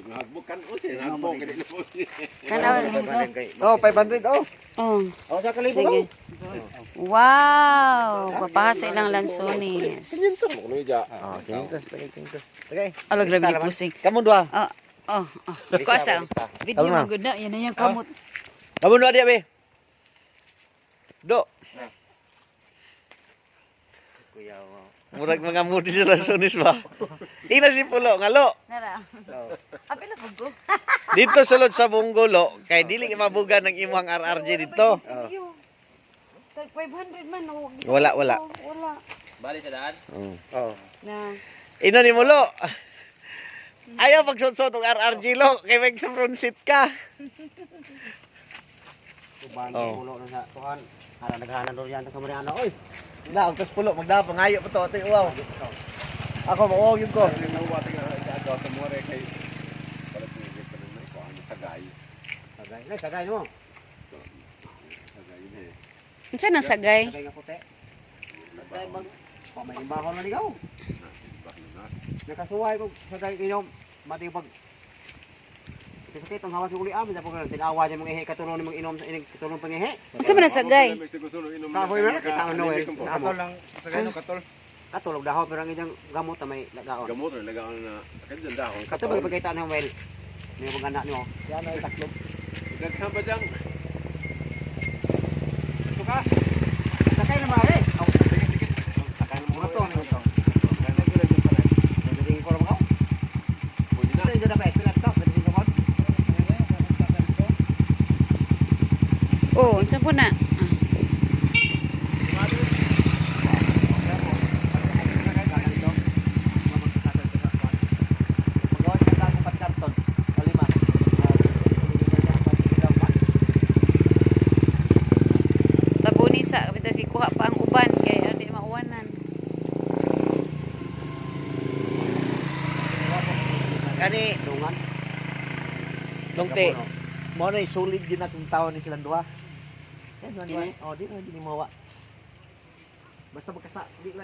bukan usin, nagbog ka din po. Oh, 500 oh. Oh, Oh, sa kalibo sige. Wow, papahasa ilang lansones. Oh, 500. Okay. Alag grabe pusing. Kamu dua. Oh. Kuasa. Video Tama. magud na, yan na yung kamot. Kamu dua dia, Be. Do. Kuya mo. Murag mga mudi sa lansones ba? Ina si Pulo, ngalo. Nara. Apil na pag ko. Dito sulod sa Bunggolo, kay dili ka mabuga ng imong RRJ dito. Tag 500 man. Wala. Wala. Bali sa daan? Oh. Na. Ina ni Mulo. Ayaw pagsuot-suot og RRJ lo, kay mag sa front seat ka. Bani ulo na sa tuhan. Ara naghanan do yan sa kamariana oy. Ila og tas Pulo magdapa ngayo pa to, atoy uwaw. Ako mauwaw yun ko. Sagay mo. Unsa na sagay? Sagay nga puti. Sagay mag pamahimbahon man ikaw. Nakasuway ko sagay inom mati pag kasi itong hawas ng uliam, sa pagkakas, tinawa niya mga ihe, katulong ni mga inom sa ining katulong pangihe. Unsa man na sagay? Kahoy man, kita ang Noel. Katol lang, sagay no katol. Katulog dahon, pero ang inyong gamot na may lagaon. Gamot rin, lagaan na, kanyan dahon. Katulog pagkita ng Noel. May mga anak niyo. Yan ay taklog. Daghan ba dyan? Ito ka. Sakay na maaari. Sakay na mga to. Nagiging ko lang ako. Pwede na. Ito yung dapat. Pinat ka. Nagiging ko lang. Oh, unsa po na? Tabuni sa kapita si kuha pa ang uban kay adi mauwanan. Kani Dungan. Longte. Mo na solid gyud natong taon ni silang duha. Yes, Dili. oh, di na gini mawa. Basta magkasa, di